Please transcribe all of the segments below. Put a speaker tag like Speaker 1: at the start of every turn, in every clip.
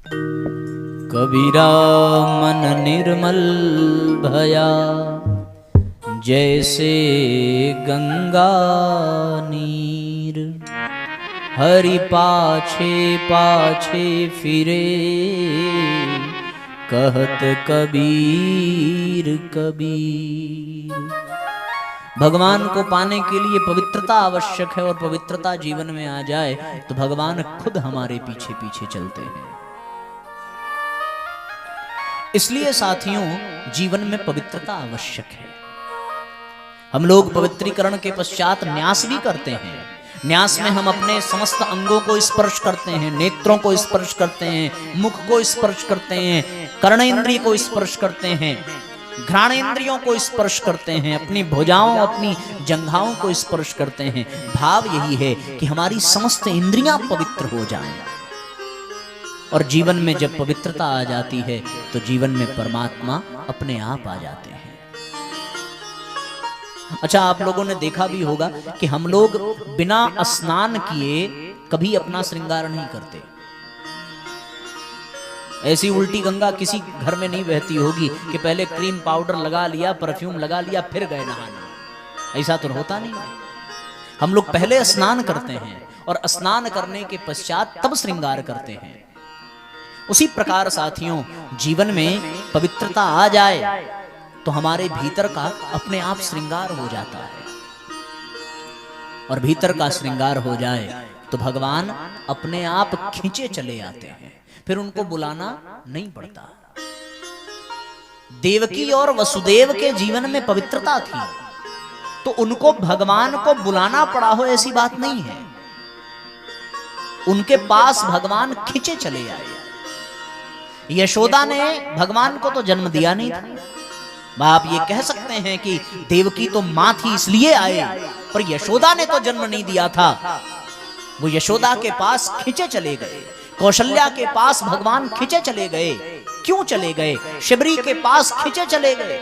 Speaker 1: कबीरा मन निर्मल भया, जैसे गंगा नीर। हरि पाछे पाछे फिरे, कहत कबीर कबीर। भगवान को पाने के लिए पवित्रता आवश्यक है, और पवित्रता जीवन में आ जाए तो भगवान खुद हमारे पीछे पीछे चलते हैं। इसलिए साथियों, जीवन में पवित्रता आवश्यक है। हम लोग पवित्रीकरण के पश्चात न्यास भी करते हैं। न्यास में हम अपने समस्त अंगों को स्पर्श करते हैं, नेत्रों को स्पर्श करते हैं, मुख को स्पर्श करते हैं, कर्णेंद्रिय को स्पर्श करते हैं, घ्राणेंद्रियों को स्पर्श करते हैं, अपनी भुजाओं अपनी जंघाओं को स्पर्श करते हैं। भाव यही है कि हमारी समस्त इंद्रियां पवित्र हो जाएं। और जीवन में जब पवित्रता आ जाती है तो जीवन में परमात्मा अपने आप आ जाते हैं। अच्छा, आप लोगों ने देखा भी होगा कि हम लोग बिना स्नान किए कभी अपना श्रृंगार नहीं करते। ऐसी उल्टी गंगा किसी घर में नहीं बहती होगी कि पहले क्रीम पाउडर लगा लिया, परफ्यूम लगा लिया, फिर गए नहाने। ऐसा तो होता नहीं। हम लोग पहले स्नान करते हैं और स्नान करने के पश्चात तब श्रृंगार करते हैं। उसी प्रकार साथियों, जीवन में पवित्रता आ जाए तो हमारे भीतर का अपने आप श्रृंगार हो जाता है। और भीतर का श्रृंगार हो जाए तो भगवान अपने आप खींचे चले आते हैं, फिर उनको बुलाना नहीं पड़ता। देवकी और वसुदेव के जीवन में पवित्रता थी तो उनको भगवान को बुलाना पड़ा हो ऐसी बात नहीं है। उनके पास भगवान खींचे चले आए। यशोदा ने भगवान को तो जन्म दिया नहीं था। आप ये कह सकते हैं कि देवकी तो मां थी इसलिए आए, पर यशोदा ने तो जन्म नहीं दिया था। वो यशोदा के पास खींचे चले गए। कौशल्या के पास भगवान खींचे चले गए। क्यों चले गए? शबरी के पास खींचे चले गए।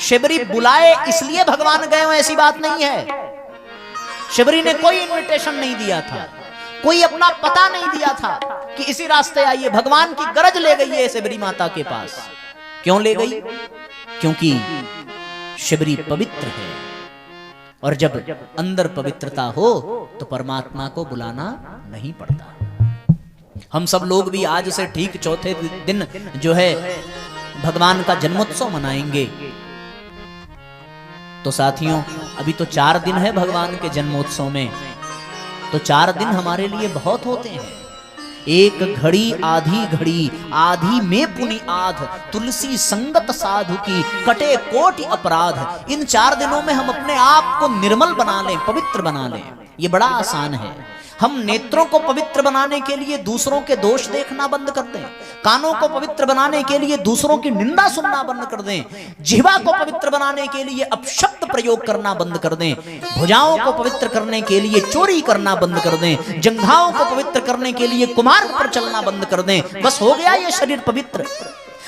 Speaker 1: शबरी बुलाए इसलिए भगवान गए, ऐसी बात नहीं है। शबरी ने कोई इनविटेशन नहीं दिया था, कोई अपना पता नहीं दिया था कि इसी रास्ते आइए। भगवान की गरज ले गई है शबरी माता के पास। क्यों ले गई? क्योंकि शबरी पवित्र है, और जब अंदर पवित्रता हो तो परमात्मा को बुलाना नहीं पड़ता। हम सब लोग भी आज से ठीक चौथे दिन जो है भगवान का जन्मोत्सव मनाएंगे। तो साथियों, अभी तो 4 दिन है भगवान के जन्मोत्सव में, तो 4 दिन हमारे लिए बहुत होते हैं। एक घड़ी आधी घड़ी, आधी में पुनि आध, तुलसी संगत साधु की कटे कोटि अपराध। इन 4 दिनों में हम अपने आप को निर्मल बना लें, पवित्र बना लें। ये बड़ा आसान है। हम नेत्रों को पवित्र बनाने के लिए दूसरों के दोष देखना बंद कर दें। कानों को पवित्र बनाने के लिए दूसरों की निंदा सुनना बंद कर दें। जिह्वा को पवित्र बनाने के लिए अपशब्द प्रयोग करना बंद कर दें। भुजाओं को पवित्र करने के लिए चोरी करना बंद कर दें। जंघाओं को पवित्र करने के लिए कुमार्ग पर चलना बंद कर दें। बस हो गया ये शरीर पवित्र।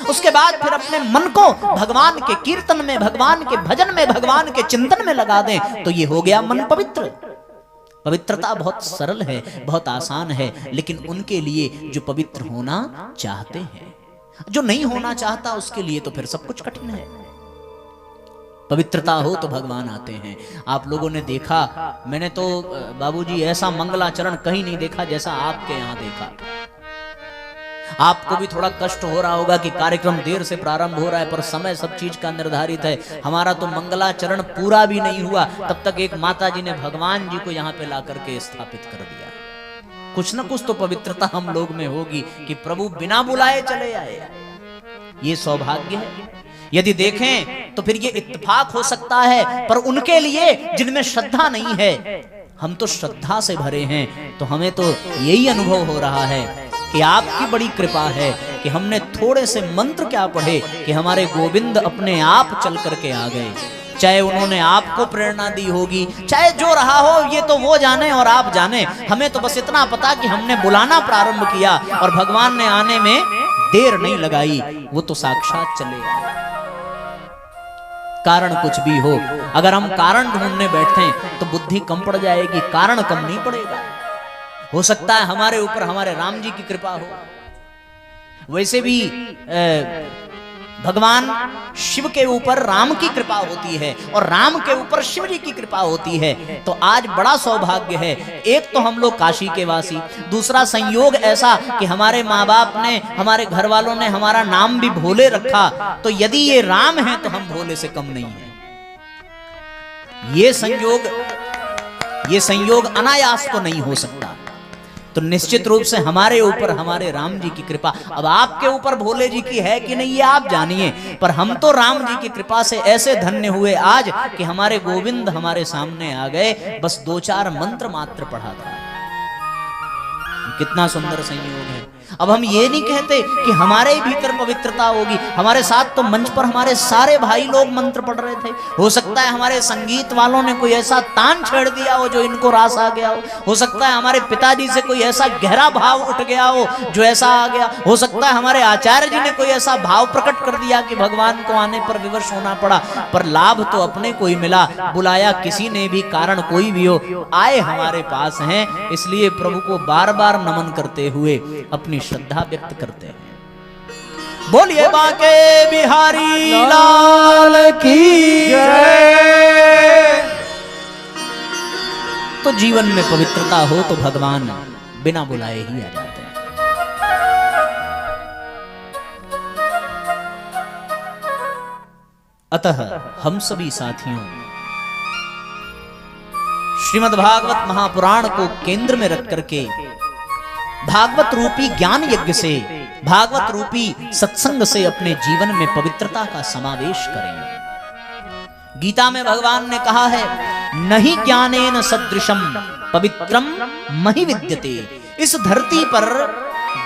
Speaker 1: उसके बाद फिर अपने मन को भगवान के कीर्तन में, भगवान के भजन में, भगवान के चिंतन में लगा दें, तो ये हो गया मन पवित्र। पवित्रता बहुत सरल है, बहुत आसान है, लेकिन उनके लिए जो पवित्र होना चाहते हैं। जो नहीं होना चाहता उसके लिए तो फिर सब कुछ कठिन है। पवित्रता हो तो भगवान आते हैं। आप लोगों ने देखा, मैंने तो बाबूजी ऐसा मंगलाचरण कहीं नहीं देखा जैसा आपके यहाँ देखा। आपको भी थोड़ा कष्ट हो रहा होगा कि कार्यक्रम देर से प्रारंभ हो रहा है, पर समय सब चीज का निर्धारित है। हमारा तो मंगलाचरण पूरा भी नहीं हुआ तब तक एक माता जी ने भगवान जी को यहाँ पे ला करके स्थापित कर दिया। कुछ न कुछ तो पवित्रता हम लोग में होगी कि प्रभु बिना बुलाए चले आए। ये सौभाग्य है। यदि देखें तो फिर ये इत्तेफाक हो सकता है, पर उनके लिए जिनमें श्रद्धा नहीं है। हम तो श्रद्धा से भरे हैं, तो हमें तो यही अनुभव हो रहा है कि आपकी बड़ी कृपा है कि हमने थोड़े से मंत्र क्या पढ़े कि हमारे गोविंद अपने आप चल करके आ गए। चाहे उन्होंने आपको प्रेरणा दी होगी, चाहे जो रहा हो, ये तो वो जाने और आप जाने। हमें तो बस इतना पता कि हमने बुलाना प्रारंभ किया और भगवान ने आने में देर नहीं लगाई। वो तो साक्षात चले आए। कारण कुछ भी हो, अगर हम कारण ढूंढने बैठे तो बुद्धि कम पड़ जाएगी, कारण कम नहीं पड़ेगा। हो सकता है हमारे ऊपर हमारे राम जी की कृपा हो, वैसे भी भगवान शिव के ऊपर राम की कृपा होती है और राम के ऊपर शिव जी की कृपा होती है। तो आज बड़ा सौभाग्य है, एक तो हम लोग काशी के वासी, दूसरा संयोग ऐसा कि हमारे माँ बाप ने, हमारे घर वालों ने हमारा नाम भी भोले रखा। तो यदि ये राम है तो हम भोले से कम नहीं है। ये संयोग अनायास तो नहीं हो सकता। तो निश्चित रूप से हमारे ऊपर हमारे राम जी की कृपा, अब आपके ऊपर भोले जी की है कि नहीं ये आप जानिए, पर हम तो राम जी की कृपा से ऐसे धन्य हुए आज कि हमारे गोविंद हमारे सामने आ गए, बस 2-4 मंत्र मात्र पढ़ा था। कितना सुंदर संयोग है। अब हम ये नहीं कहते कि हमारे भीतर पवित्रता होगी। हमारे साथ तो मंच पर हमारे सारे भाई लोग मंत्र पढ़ रहे थे। हो सकता है हमारे संगीत वालों ने कोई ऐसा तान छेड़ दिया हो जो इनको रास आ गया हो सकता है हमारे पिताजी से कोई ऐसा गहरा भाव उठ गया हो जो ऐसा आ गया, हो सकता है हमारे आचार्य जी ने कोई ऐसा भाव प्रकट कर दिया कि भगवान को आने पर विवश होना पड़ा। पर लाभ तो अपने को ही मिला, बुलाया किसी ने भी, कारण कोई भी हो, आए हमारे पास हैं। इसलिए प्रभु को बार बार नमन करते हुए अपनी श्रद्धा व्यक्त करते हैं। बोलिए बांके बिहारी लाल की जय। तो जीवन में पवित्रता हो तो भगवान बिना बुलाए ही आ जाते हैं। अतः हम सभी साथियों श्रीमद् भागवत महापुराण को केंद्र में रख करके भागवत रूपी ज्ञान यज्ञ से, भागवत रूपी सत्संग से अपने जीवन में पवित्रता का समावेश करें। गीता में भगवान ने कहा है, नहीं ज्ञानेन सदृशम पवित्रम महि विद्यते। इस धरती पर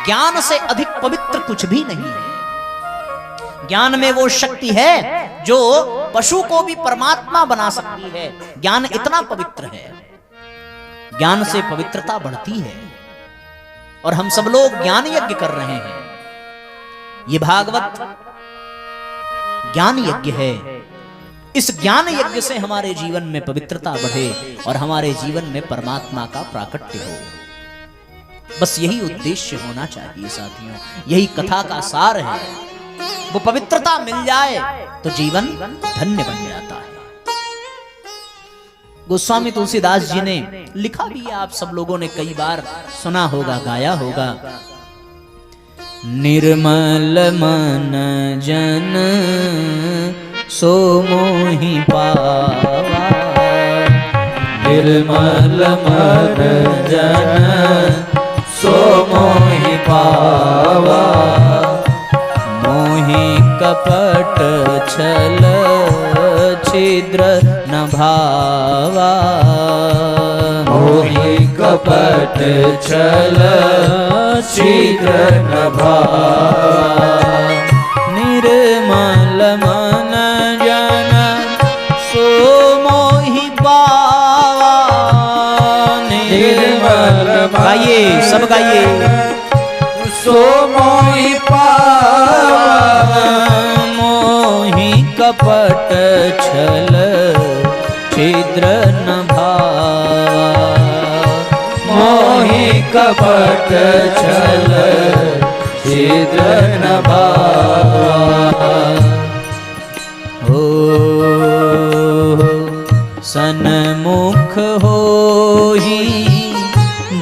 Speaker 1: ज्ञान से अधिक पवित्र कुछ भी नहीं है। ज्ञान में वो शक्ति है जो पशु को भी परमात्मा बना सकती है। ज्ञान इतना पवित्र है, ज्ञान से पवित्रता बढ़ती है। और हम सब लोग ज्ञान यज्ञ कर रहे हैं। ये भागवत ज्ञान यज्ञ है। इस ज्ञान यज्ञ से हमारे जीवन में पवित्रता बढ़े और हमारे जीवन में परमात्मा का प्राकट्य हो। बस यही उद्देश्य होना चाहिए साथियों, यही कथा का सार है। वो पवित्रता मिल जाए तो जीवन धन्य बन जाता है। गोस्वामी तुलसीदास जी ने लिखा भी है, आप सब लोगों ने कई बार सुना होगा, गाया होगा। निर्मल मन जन सो मोहि पावा, निर्मल मन जन सो मोहि पावा, मोहि कपट छल छिद्र न भावा,
Speaker 2: मोहि कपट छल छिद्र न भावा,
Speaker 1: निर्मल मन जन सो मोहि पावा।
Speaker 2: निर्मल
Speaker 1: गाइए, सब गाइए।
Speaker 2: सो मोहि पावा,
Speaker 1: मोहि कपट छल छिद्र न भावा,
Speaker 2: मोहि कपट छल छिद्र न भावा।
Speaker 1: हो सन्मुख होहि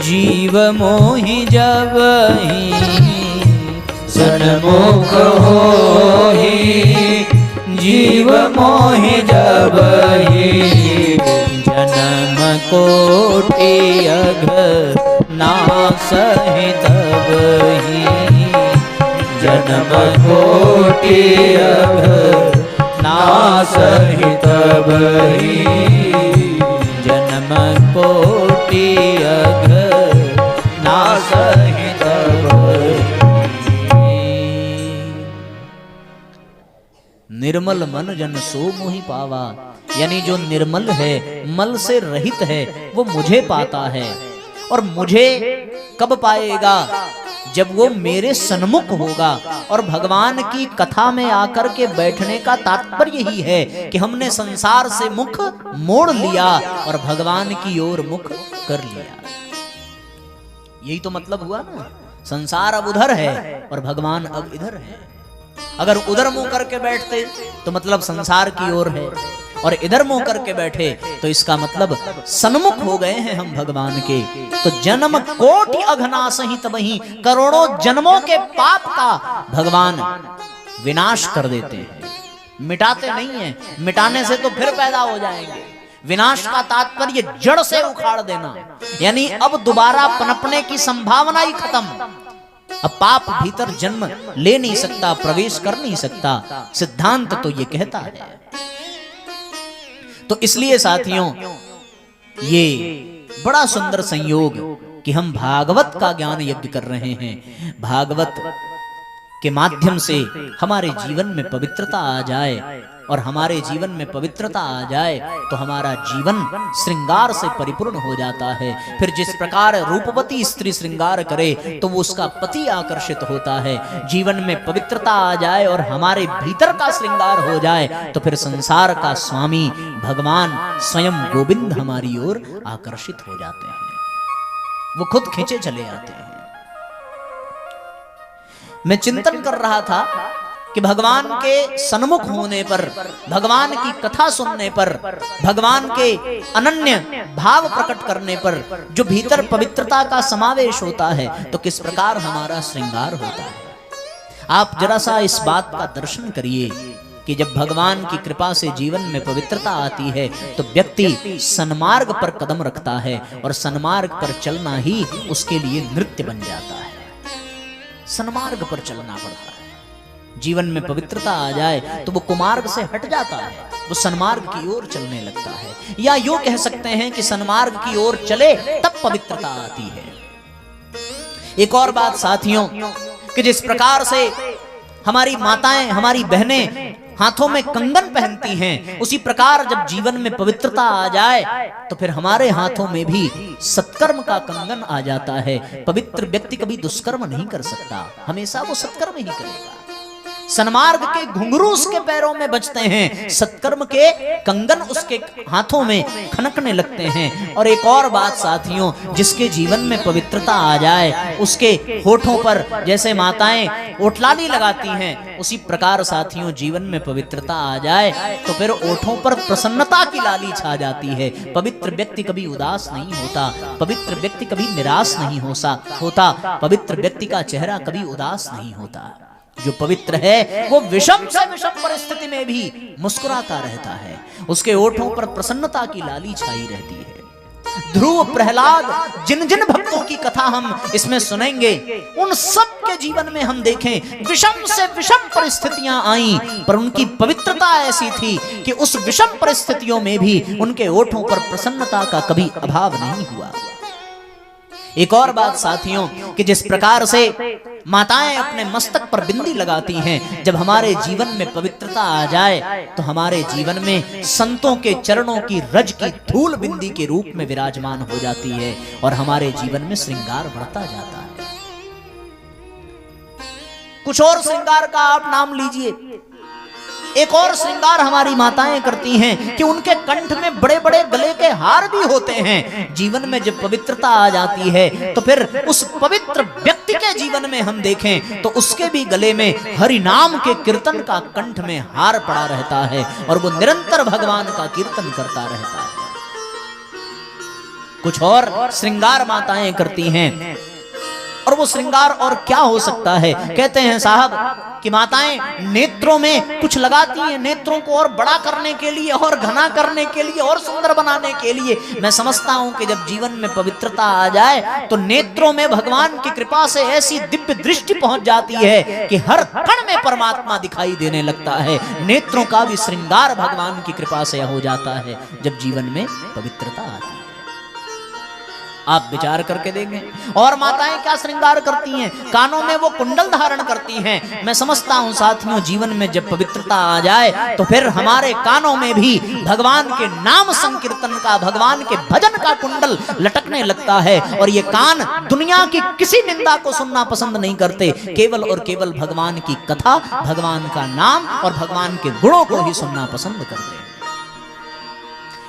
Speaker 1: जीव मोहि जबहि,
Speaker 2: सन्मुख होहि जीव मोहि जबहि,
Speaker 1: जन्म कोटि अघ नासहि तबहि,
Speaker 2: जन्म कोटि अघ नासहि तबहि,
Speaker 1: जन्म कोटि अघ नासहि तबहि। निर्मल मन जन सो मोहि पावा, यानी जो निर्मल है, मल से रहित है, वो मुझे पाता है। और मुझे कब पाएगा? जब वो मेरे सन्मुख होगा। और भगवान की कथा में आकर के बैठने का तात्पर्य यही है कि हमने संसार से मुख मोड़ लिया और भगवान की ओर मुख कर लिया। यही तो मतलब हुआ ना। संसार अब उधर है और भगवान अब इधर है। अगर उधर मुंह करके बैठते तो मतलब संसार की ओर है, और इधर मुंह करके बैठे तो इसका मतलब सन्मुख हो गए हैं हम भगवान के। तो जन्म कोटि अघनासहि तबहि, करोड़ों जन्मों के पाप का भगवान विनाश कर देते हैं, मिटाते नहीं हैं। मिटाने से तो फिर पैदा हो जाएंगे। विनाश का तात्पर्य जड़ से उखाड़ देना, यानी अब दोबारा पनपने की संभावना ही खत्म। अब पाप भीतर जन्म ले नहीं सकता, प्रवेश कर नहीं सकता। सिद्धांत तो ये कहता है। तो इसलिए साथियों, ये बड़ा सुंदर संयोग कि हम भागवत का ज्ञान यज्ञ कर रहे हैं। भागवत के माध्यम से हमारे जीवन में पवित्रता आ जाए, और हमारे जीवन में पवित्रता आ जाए तो हमारा जीवन श्रृंगार से परिपूर्ण हो जाता है। फिर जिस प्रकार रूपवती स्त्री श्रृंगार करे तो वो उसका पति आकर्षित होता है। जीवन में पवित्रता आ जाए और हमारे भीतर का श्रृंगार हो जाए तो फिर संसार का स्वामी भगवान स्वयं गोविंद हमारी ओर आकर्षित हो जाते हैं, वो खुद खींचे चले आते हैं। मैं चिंतन कर रहा था कि भगवान के सन्मुख होने पर, भगवान की कथा सुनने पर, भगवान के अनन्य भाव प्रकट करने पर जो भीतर पवित्रता का समावेश होता है तो किस प्रकार हमारा श्रृंगार होता है। आप जरा सा इस बात का दर्शन करिए कि जब भगवान की कृपा से जीवन में पवित्रता आती है तो व्यक्ति सन्मार्ग पर कदम रखता है, और सन्मार्ग पर चलना ही उसके लिए नृत्य बन जाता है। सन्मार्ग पर चलना पड़ता है। जीवन में पवित्रता आ जाए तो वो कुमार्ग से हट जाता है, वो सन्मार्ग की ओर चलने लगता है। या यूं कह सकते हैं कि सन्मार्ग की ओर चले तब पवित्रता आती है। एक और बात साथियों, कि जिस प्रकार से हमारी माताएं, हमारी बहनें हाथों में कंगन पहनती हैं, उसी प्रकार जब जीवन में पवित्रता आ जाए तो फिर हमारे हाथों में भी सत्कर्म का कंगन आ जाता है। पवित्र व्यक्ति कभी दुष्कर्म नहीं कर सकता, हमेशा वो सत्कर्म ही करेगा। सन्मार्ग के घुंघरू उसके पैरों में बजते हैं, सत्कर्म के कंगन उसके हाथों में खनकने लगते हैं। और एक और बात साथियों, जिसके जीवन में पवित्रता आ जाए उसके होठों पर जैसे माताएं ओठलाली लगाती हैं, उसी प्रकार साथियों जीवन में पवित्रता आ जाए तो फिर ओठों पर प्रसन्नता की लाली छा जाती है। पवित्र व्यक्ति कभी उदास नहीं होता, पवित्र व्यक्ति कभी निराश नहीं होता, पवित्र व्यक्ति का चेहरा कभी उदास नहीं होता। जो पवित्र है वो विषम से विषम परिस्थिति में भी मुस्कुराता रहता है, उसके ओठों पर प्रसन्नता की लाली छाई रहती है। ध्रुव, प्रहलाद, जिन जिन भक्तों की कथा हम इसमें सुनेंगे, उन सब के जीवन में हम देखें विषम से विषम परिस्थितियां आई, पर उनकी पवित्रता ऐसी थी कि उस विषम परिस्थितियों में भी उनके ओठों पर प्रसन्नता का कभी अभाव नहीं हुआ। एक और बात साथियों, कि जिस प्रकार से माताएं अपने मस्तक पर बिंदी लगाती हैं, जब हमारे जीवन में पवित्रता आ जाए तो हमारे जीवन में संतों के चरणों की रज की धूल बिंदी के रूप में विराजमान हो जाती है, और हमारे जीवन में श्रृंगार बढ़ता जाता है। कुछ और श्रृंगार का आप नाम लीजिए। एक और श्रृंगार हमारी माताएं करती हैं कि उनके कंठ में बड़े बड़े गले के हार भी होते हैं। जीवन में जब पवित्रता आ जाती है तो फिर उस पवित्र व्यक्ति के जीवन में हम देखें तो उसके भी गले में हरि नाम के कीर्तन का कंठ में हार पड़ा रहता है, और वो निरंतर भगवान का कीर्तन करता रहता है। कुछ और श्रृंगार माताएं करती हैं, और वो श्रृंगार और क्या हो सकता है। कहते हैं साहब कि माताएं नेत्रों में कुछ लगाती हैं, नेत्रों को और बड़ा करने के लिए, और घना करने के लिए, और सुंदर बनाने के लिए। मैं समझता हूं कि जब जीवन में पवित्रता आ जाए तो नेत्रों में भगवान की कृपा से ऐसी दिव्य दृष्टि पहुंच जाती है कि हर कण में परमात्मा दिखाई देने लगता है। नेत्रों का भी श्रृंगार भगवान की कृपा से हो जाता है जब जीवन में पवित्रता आती है। आप विचार करके देखें। और माताएं क्या श्रृंगार करती हैं, कानों में वो कुंडल धारण करती हैं। मैं समझता हूं साथियों जीवन में जब पवित्रता आ जाए तो फिर हमारे कानों में भी भगवान के नाम संकीर्तन का, भगवान के भजन का कुंडल लटकने लगता है, और ये कान दुनिया की किसी निंदा को सुनना पसंद नहीं करते, केवल और केवल भगवान की कथा, भगवान का नाम और भगवान के गुणों को ही सुनना पसंद करते हैं।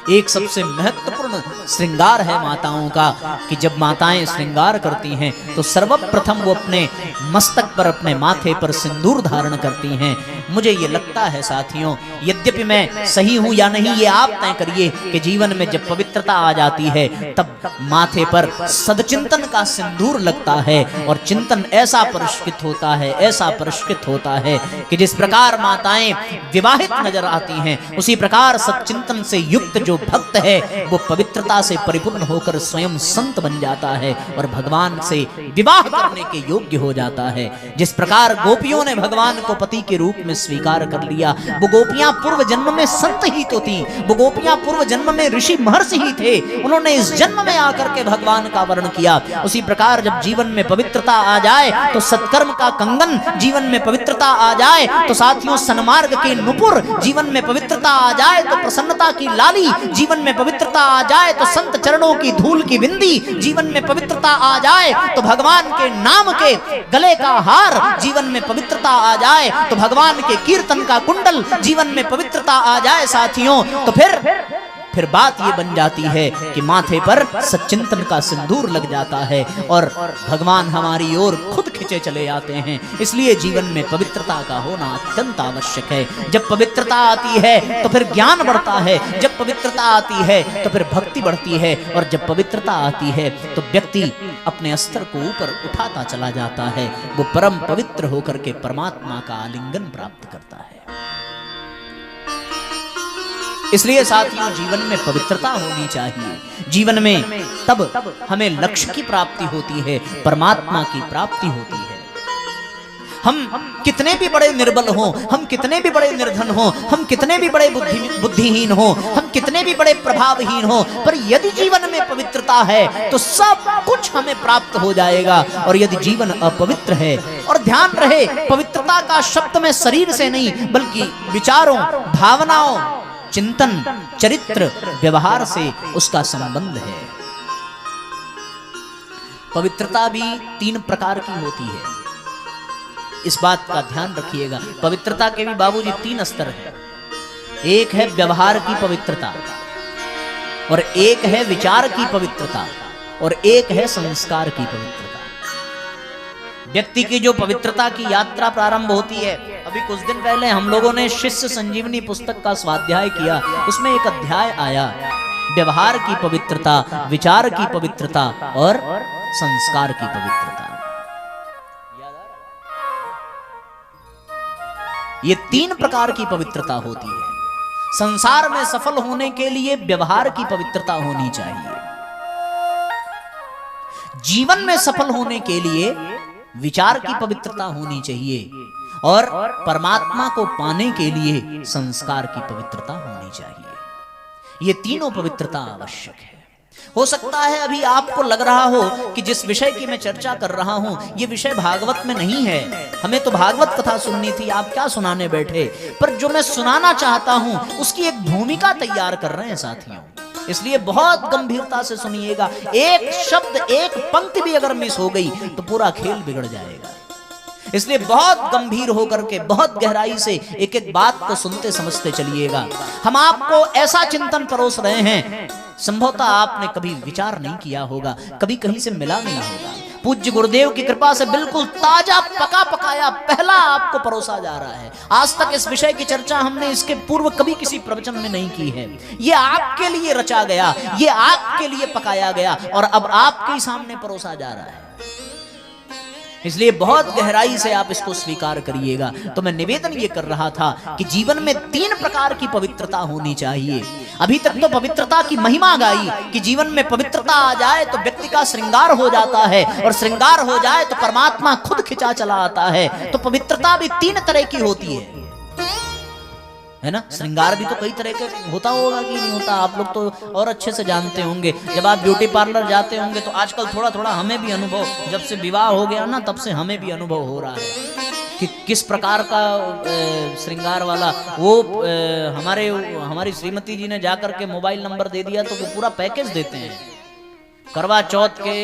Speaker 1: एक सबसे महत्वपूर्ण श्रृंगार है माताओं का कि जब माताएं श्रृंगार करती हैं तो सर्वप्रथम वो अपने मस्तक पर, अपने माथे पर सिंदूर धारण करती हैं। मुझे ये लगता है साथियों, यद्यपि मैं सही हूं या नहीं ये आप तय करिए, कि जीवन में जब पवित्रता आ जाती है तब माथे पर सदचिंतन का सिंदूर लगता है और चिंतन ऐसा परिष्कृत होता है, ऐसा परिष्कृत होता है कि जिस प्रकार माताएं विवाहित नजर आती हैं, उसी प्रकार सच्चिंतन से युक्त जो भक्त है वो पवित्रता से परिपूर्ण होकर स्वयं संत बन जाता है और भगवान से विवाह करने के योग्य हो जाता है। जिस प्रकार गोपियों ने भगवान को पति के रूप में स्वीकार कर लिया, वो गोपियां पूर्व जन्म में संत ही तो थी, वो गोपियां पूर्व जन्म में ऋषि महर्षि ही थे, उन्होंने इस जन्म में आकर के भगवान का वर्ण किया। उसी प्रकार जब जीवन में पवित्रता आ जाए तो सत्कर्म का कंगन, जीवन में पवित्रता आ जाए तो साथियों सन्मार्ग के नुपुर, जीवन में पवित्रता आ जाए तो प्रसन्नता की लाली, जीवन में पवित्रता आ जाए तो संत चरणों की धूल की बिंदी, जीवन में पवित्रता आ जाए तो भगवान के नाम के गले का हार, जीवन में पवित्रता आ जाए तो भगवान के कीर्तन का कुंडल, जीवन में पवित्रता आ जाए साथियों तो फिर बात ये बन जाती है कि माथे पर सच्चिंतन का सिंदूर लग जाता है और भगवान हमारी ओर खुद खिंचे चले आते हैं। इसलिए जीवन में पवित्रता का होना अत्यंत आवश्यक है। जब पवित्रता आती है तो फिर ज्ञान बढ़ता है, जब पवित्रता आती है तो फिर भक्ति बढ़ती है और जब पवित्रता आती है तो व्यक्ति अपने स्तर को ऊपर उठाता चला जाता है, वो परम पवित्र होकर के परमात्मा का आलिंगन प्राप्त करता है। इसलिए साथियों जीवन में पवित्रता होनी चाहिए। जीवन में तब हमें लक्ष्य की प्राप्ति होती है, परमात्मा की प्राप्ति होती है। हम कितने भी बड़े निर्बल हों, हम कितने भी बड़े निर्धन हों, हम कितने भी बड़े बुद्धिहीन हों, हम कितने भी बड़े प्रभावहीन हों, पर यदि जीवन में पवित्रता है तो सब कुछ हमें प्राप्त हो जाएगा। और यदि जीवन अपवित्र है, और ध्यान रहे पवित्रता का शब्द में शरीर से नहीं बल्कि विचारों, भावनाओं, चिंतन, चरित्र, व्यवहार से उसका संबंध है। पवित्रता भी 3 प्रकार की होती है, इस बात का ध्यान रखिएगा। पवित्रता के भी बाबूजी 3 स्तर हैं। एक है व्यवहार की पवित्रता, और एक है विचार की पवित्रता, और एक है संस्कार की पवित्रता। व्यक्ति की जो पवित्रता की यात्रा प्रारंभ होती है, अभी कुछ दिन पहले हम लोगों ने शिष्य संजीवनी पुस्तक का स्वाध्याय किया, उसमें एक अध्याय आया व्यवहार की पवित्रता, विचार की पवित्रता और संस्कार की पवित्रता। ये 3 प्रकार की पवित्रता होती है। संसार में सफल होने के लिए व्यवहार की पवित्रता होनी चाहिए, जीवन में सफल होने के लिए विचार की पवित्रता होनी चाहिए, और परमात्मा को पाने के लिए संस्कार की पवित्रता होनी चाहिए। ये तीनों पवित्रता आवश्यक है। हो सकता है अभी आपको लग रहा हो कि जिस विषय की मैं चर्चा कर रहा हूं ये विषय भागवत में नहीं है, हमें तो भागवत कथा सुननी थी, आप क्या सुनाने बैठे। पर जो मैं सुनाना चाहता हूं उसकी एक भूमिका तैयार कर रहे हैं साथियों, इसलिए बहुत गंभीरता से सुनिएगा। एक शब्द, एक पंक्ति भी अगर मिस हो गई तो पूरा खेल बिगड़ जाएगा। इसलिए बहुत गंभीर होकर के, बहुत गहराई से एक एक बात को सुनते समझते चलिएगा। हम आपको ऐसा चिंतन परोस रहे हैं, संभवतः आपने कभी विचार नहीं किया होगा, कभी कहीं से मिला नहीं होगा। पूज्य गुरुदेव की कृपा से बिल्कुल ताजा पका पकाया पहला आपको परोसा जा रहा है। आज तक इस विषय की चर्चा हमने इसके पूर्व कभी किसी प्रवचन में नहीं की है। ये आपके लिए रचा गया, ये आपके लिए पकाया गया और अब आपके सामने परोसा जा रहा है। इसलिए बहुत गहराई से आप इसको स्वीकार करिएगा। तो मैं निवेदन ये कर रहा था कि जीवन में 3 प्रकार की पवित्रता होनी चाहिए। अभी तक तो पवित्रता की महिमा गाई कि जीवन में पवित्रता आ जाए तो व्यक्ति का श्रृंगार हो जाता है, और श्रृंगार हो जाए तो परमात्मा खुद खिंचा चला आता है। तो पवित्रता भी 3 तरह की होती है ना। श्रृंगार भी तो कई तरह के होता होगा कि नहीं होता, आप लोग तो और अच्छे से जानते होंगे। जब आप ब्यूटी पार्लर जाते होंगे तो आजकल थोड़ा थोड़ा हमें भी अनुभव, जब से विवाह हो गया ना तब से हमें भी अनुभव हो रहा है कि किस प्रकार का श्रृंगार वाला वो हमारी श्रीमती जी ने जाकर के मोबाइल नंबर दे दिया तो वो पूरा पैकेज देते हैं। करवा चौथ के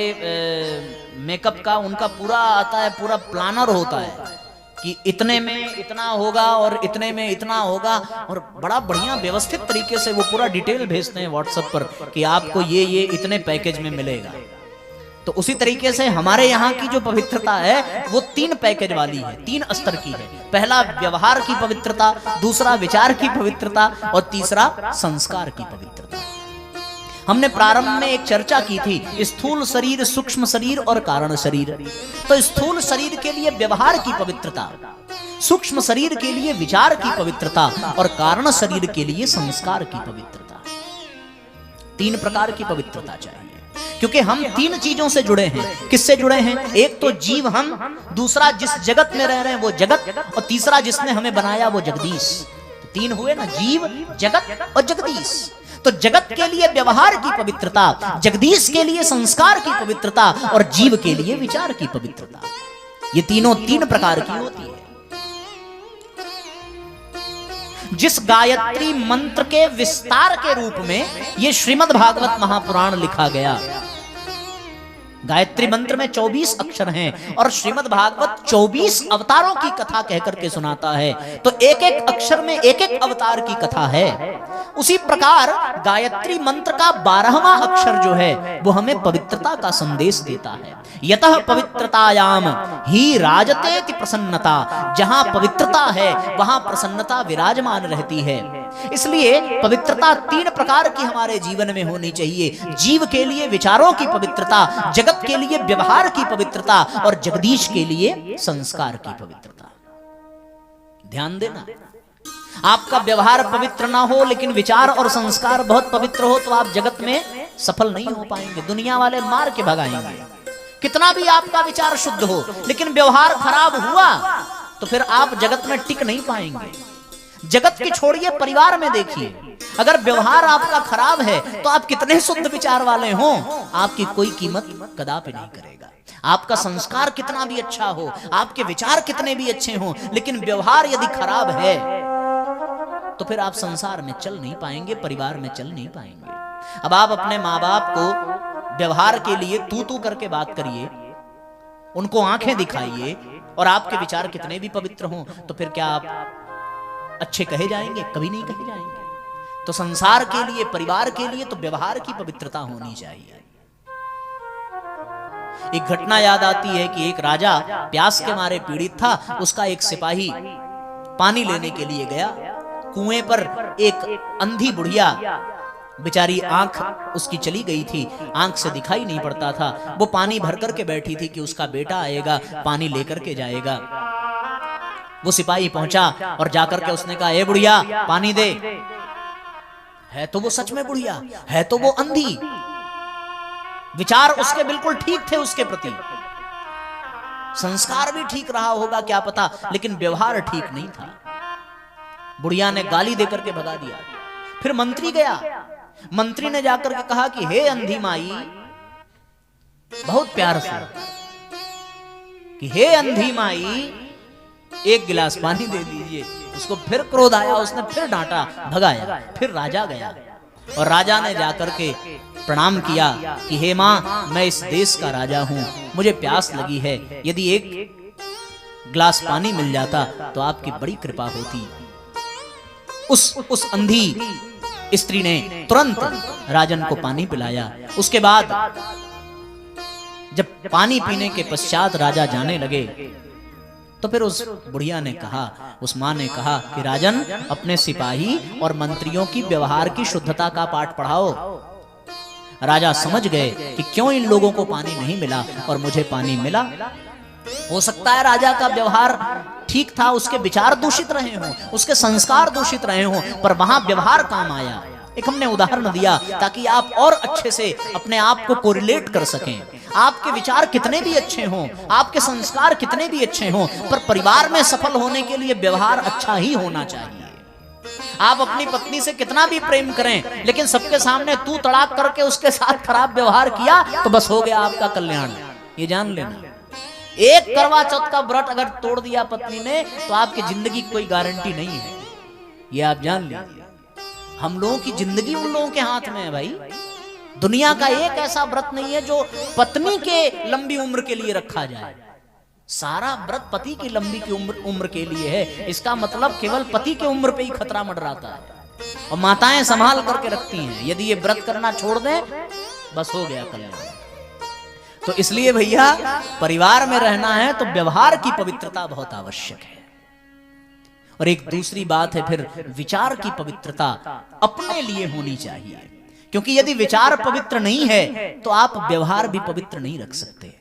Speaker 1: मेकअप का उनका पूरा आता है, पूरा प्लानर होता है कि इतने में इतना होगा और इतने में इतना होगा, और बड़ा बढ़िया व्यवस्थित तरीके से वो पूरा डिटेल भेजते हैं व्हाट्सएप पर कि आपको ये इतने पैकेज में मिलेगा। तो उसी तरीके से हमारे यहाँ की जो पवित्रता है वो 3 पैकेज वाली है, 3 स्तर की है। पहला व्यवहार की पवित्रता, दूसरा विचार की पवित्रता और तीसरा संस्कार की पवित्रता। हमने प्रारंभ में एक चर्चा की थी स्थूल शरीर, सूक्ष्म शरीर और कारण शरीर। तो स्थूल शरीर के लिए व्यवहार की पवित्रता, सूक्ष्म शरीर के लिए विचार की पवित्रता और कारण शरीर के लिए संस्कार की पवित्रता। 3 प्रकार की पवित्रता चाहिए, क्योंकि हम 3 चीजों से जुड़े हैं। किससे जुड़े हैं? एक तो जीव हम, दूसरा जिस जगत में रह रहे हैं वो जगत, और तीसरा जिसने हमें बनाया वो जगदीश। तो 3 हुए ना, जीव, जगत और जगदीश। तो जगत के लिए व्यवहार की पवित्रता, जगदीश के लिए संस्कार की पवित्रता और जीव के लिए विचार की पवित्रता। ये तीनों 3 प्रकार की होती है। जिस गायत्री मंत्र के विस्तार के रूप में ये श्रीमद् भागवत महापुराण लिखा गया, गायत्री मंत्र में 24 अक्षर हैं और श्रीमद् भागवत 24 अवतारों की कथा कहकर के सुनाता है। तो एक एक अक्षर में एक एक अवतार की कथा है। उसी प्रकार गायत्री मंत्र का 12वां अक्षर जो है वो हमें पवित्रता का संदेश देता है। यतः पवित्रतायाम ही राजतेति प्रसन्नता, जहां पवित्रता है वहां प्रसन्नता विराजमान रहती है। इसलिए पवित्रता 3 प्रकार की हमारे जीवन में होनी चाहिए। जीव के लिए विचारों की पवित्रता, जगत के लिए व्यवहार की पवित्रता और जगदीश के लिए संस्कार की पवित्रता। ध्यान देना, आपका व्यवहार पवित्र ना हो लेकिन विचार और संस्कार बहुत पवित्र हो तो आप जगत में सफल नहीं हो पाएंगे। दुनिया वाले मार के भगाएंगे। कितना भी आपका विचार शुद्ध हो लेकिन व्यवहार खराब हुआ तो फिर आप जगत में टिक नहीं पाएंगे। जगत की छोड़िए, परिवार में देखिए, अगर व्यवहार आपका खराब है तो आप कितने शुद्ध विचार वाले हों, आपकी कोई कीमत कदापि नहीं करेगा। आपका संस्कार कितना भी अच्छा हो, आपके विचार कितने भी अच्छे हों, लेकिन व्यवहार यदि खराब है तो फिर आप संसार में चल नहीं पाएंगे, परिवार में चल नहीं पाएंगे। अब आप अपने माँ बाप को व्यवहार के लिए तू करके बात करिए, उनको आंखें दिखाइए, और आपके विचार कितने भी पवित्र हों तो फिर क्या आप अच्छे कहे जाएंगे? कभी नहीं कहे जाएंगे। तो संसार के लिए, परिवार के लिए तो व्यवहार की पवित्रता होनी चाहिए। एक घटना याद आती है कि एक राजा प्यास के मारे पीड़ित था। उसका एक सिपाही पानी लेने के लिए गया। कुएं पर एक अंधी बुढ़िया, बेचारी आंख उसकी चली गई थी, आंख से दिखाई नहीं पड़ता था। वो पानी भर करके बैठी थी कि उसका बेटा आएगा, पानी लेकर के जाएगा। वो सिपाही पहुंचा और जाकर के उसने कहा, ए बुढ़िया पानी दे। है तो वो सच में बुढ़िया, है तो वो अंधी, विचार उसके बिल्कुल ठीक थे उसके प्रति, संस्कार भी ठीक रहा होगा क्या पता, लेकिन व्यवहार ठीक नहीं था। बुढ़िया ने गाली देकर के भगा दिया। फिर मंत्री गया, मंत्री ने जाकर के कहा कि हे अंधी माई, बहुत प्यार से कि हे अंधी माई, एक गिलास पानी दे दीजिए। उसको फिर क्रोध आया, उसने फिर डांटा, भगाया। फिर राजा गया और राजा ने जाकर के प्रणाम किया कि हे माँ, मैं इस देश का राजा हूं, मुझे प्यास लगी है, यदि एक गिलास पानी मिल जाता तो आपकी बड़ी कृपा होती। उस अंधी स्त्री ने तुरंत राजन को पानी पिलाया। उसके बाद जब पानी पीने के पश्चात राजा जाने लगे तो फिर उस बुढ़िया ने कहा, उस माँ ने कहा कि राजन, अपने सिपाही और मंत्रियों की व्यवहार की शुद्धता का पाठ पढ़ाओ। राजा समझ गए कि क्यों इन लोगों को पानी नहीं मिला और मुझे पानी मिला। हो सकता है राजा का व्यवहार ठीक था, उसके विचार दूषित रहे हों, उसके संस्कार दूषित रहे हों, पर वहां व्यवहार काम आया। एक हमने उदाहरण दिया ताकि आप और अच्छे से अपने आप को कोरिलेट कर सकें। आपके विचार कितने भी अच्छे हों, आपके संस्कार कितने भी अच्छे हों, पर परिवार में सफल होने के लिए व्यवहार अच्छा ही होना चाहिए। आप अपनी पत्नी से कितना भी प्रेम करें, लेकिन सबके सामने तू तड़ाक करके उसके साथ खराब व्यवहार किया तो बस हो गया आपका कल्याण। ये जान लेना, एक करवा चौथ का व्रत अगर तोड़ दिया पत्नी ने तो आपकी जिंदगी की कोई गारंटी नहीं है। ये आप जान लीजिए। हम लोगों की जिंदगी उन लोगों के हाथ में है भाई। दुनिया का एक ऐसा व्रत नहीं है जो पत्नी के लंबी उम्र के लिए रखा जाए। सारा व्रत पति की लंबी की उम्र के लिए है। इसका मतलब केवल पति की उम्र पे ही खतरा मंडराता है और माताएं संभाल करके रखती हैं। यदि ये व्रत करना छोड़ दें बस हो गया कल्याण। तो इसलिए भैया परिवार में रहना है तो व्यवहार की पवित्रता बहुत आवश्यक है। और एक दूसरी बात है फिर विचार की पवित्रता अपने लिए होनी चाहिए, क्योंकि यदि विचार पवित्र नहीं है तो आप व्यवहार भी पवित्र नहीं रख सकते।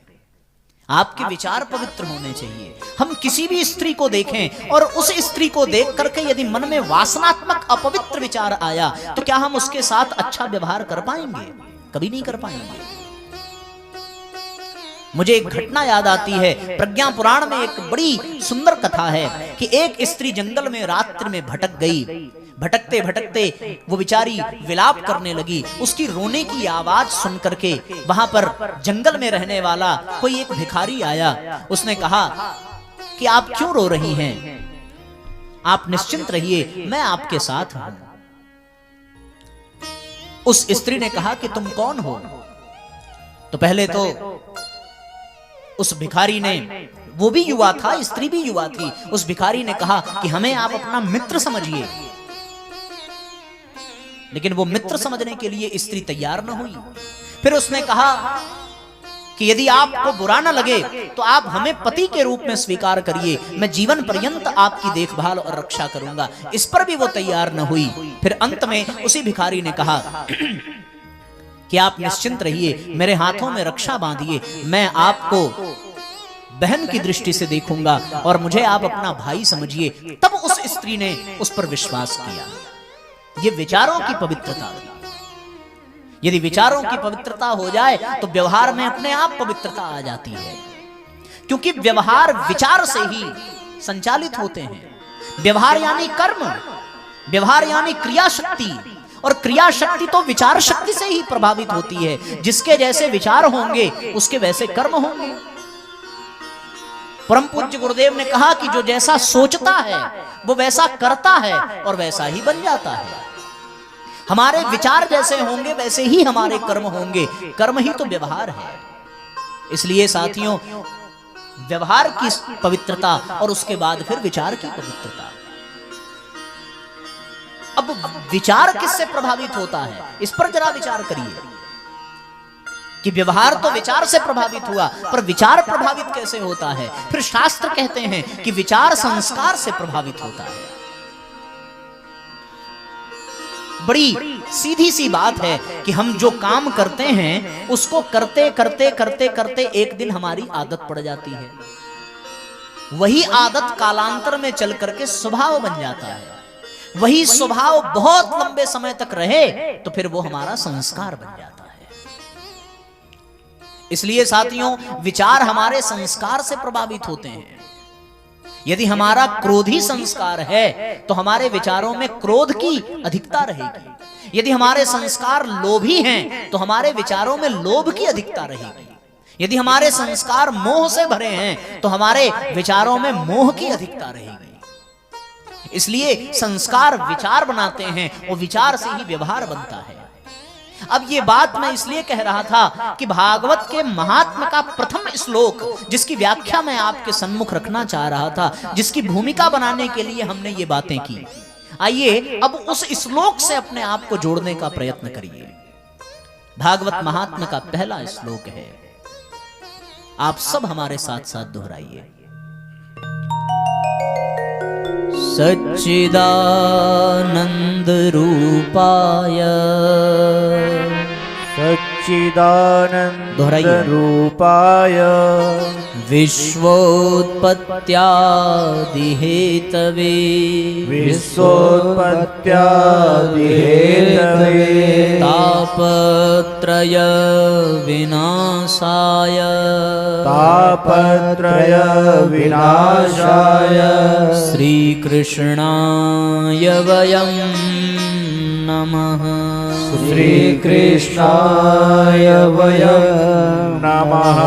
Speaker 1: आपके विचार पवित्र होने चाहिए। हम किसी भी स्त्री को देखें और उस स्त्री को देख करके यदि मन में वासनात्मक अपवित्र विचार आया तो क्या हम उसके साथ अच्छा व्यवहार कर पाएंगे? कभी नहीं कर पाएंगे। मुझे एक घटना याद आती है, प्रज्ञा पुराण में एक बड़ी सुंदर कथा है कि एक स्त्री जंगल में रात्रि में भटक गई। भटकते भटकते वो बेचारी विलाप करने लगी। उसकी रोने की आवाज सुन करके वहां पर जंगल में रहने वाला कोई एक भिखारी आया। उसने कहा कि आप क्यों रो रही हैं? आप निश्चिंत रहिए, मैं आपके साथ हूं। उस स्त्री ने कहा कि तुम कौन हो? तो पहले तो उस भिखारी ने, वो भी युवा था, स्त्री भी युवा थी, उस भिखारी ने कहा कि हमें आप अपना मित्र समझिए। लेकिन वो मित्र समझने के लिए स्त्री तैयार न हुई। फिर उसने कहा कि यदि आपको बुरा न लगे तो आप हमें पति के रूप में स्वीकार करिए, मैं जीवन पर्यंत आपकी देखभाल और रक्षा करूंगा। इस पर भी वो तैयार न हुई। फिर अंत में उसी भिखारी ने कहा कि आप निश्चिंत रहिए, मेरे हाथों में रक्षा बांधिए, मैं आपको बहन की दृष्टि से देखूंगा और मुझे आप अपना भाई समझिए। तब उस स्त्री ने उस पर विश्वास किया। ये विचारों की पवित्रता। यदि विचारों की पवित्रता हो जाए तो व्यवहार में अपने आप पवित्रता आ जाती है, क्योंकि व्यवहार विचार से ही संचालित होते हैं। व्यवहार यानी कर्म, व्यवहार यानी क्रिया शक्ति, और क्रिया शक्ति तो विचार शक्ति से ही प्रभावित होती है। जिसके जैसे विचार होंगे उसके वैसे कर्म होंगे। परम पूज्य गुरुदेव ने कहा कि जो जैसा सोचता है वो वैसा करता है और वैसा ही बन जाता है। हमारे विचार जैसे होंगे वैसे ही हमारे कर्म होंगे। कर्म ही तो व्यवहार है। इसलिए साथियों, व्यवहार की पवित्रता और उसके बाद फिर विचार की पवित्रता। अब विचार किससे प्रभावित होता है, इस पर जरा विचार करिए कि व्यवहार तो विचार से प्रभावित हुआ, पर विचार प्रभावित कैसे होता है? फिर शास्त्र कहते हैं कि विचार संस्कार से प्रभावित होता है। बड़ी सीधी सी बात है कि हम जो काम करते हैं उसको करते करते करते करते एक दिन हमारी आदत पड़ जाती है। वही आदत कालांतर में चल करके स्वभाव बन जाता है। वही स्वभाव बहुत लंबे समय तक रहे तो फिर वो हमारा संस्कार बन जाता है। इसलिए साथियों, विचार हमारे संस्कार से प्रभावित होते हैं। यदि हमारा क्रोधी संस्कार है तो हमारे विचारों में क्रोध की अधिकता रहेगी। यदि हमारे संस्कार लोभी हैं तो हमारे विचारों में लोभ की अधिकता रहेगी। यदि हमारे संस्कार मोह से भरे हैं तो हमारे विचारों में मोह की अधिकता रहेगी। इसलिए संस्कार विचार बनाते हैं और विचार से ही व्यवहार बनता है। अब ये बात मैं इसलिए कह रहा था कि भागवत के महात्म्य का प्रथम श्लोक, जिसकी व्याख्या मैं आपके सम्मुख रखना चाह रहा था, जिसकी भूमिका बनाने के लिए हमने ये बातें की। आइए अब उस श्लोक से अपने आप को जोड़ने का प्रयत्न करिए। भागवत महात्म्य का पहला श्लोक है, आप सब हमारे साथ साथ दोहराइए। सच्चिदानंद रूपाय,
Speaker 2: सच्चिदानंद रूपाय,
Speaker 1: विश्वोत्पत्त्यादि हेतवे,
Speaker 2: विश्वोत्पत्त्यादि हेतवे,
Speaker 1: तापत्रय विनाशाय,
Speaker 2: तापत्रय विनाशाय,
Speaker 1: श्री कृष्णाय वयं नमः।
Speaker 2: श्री कृष्णाय वयं नमः।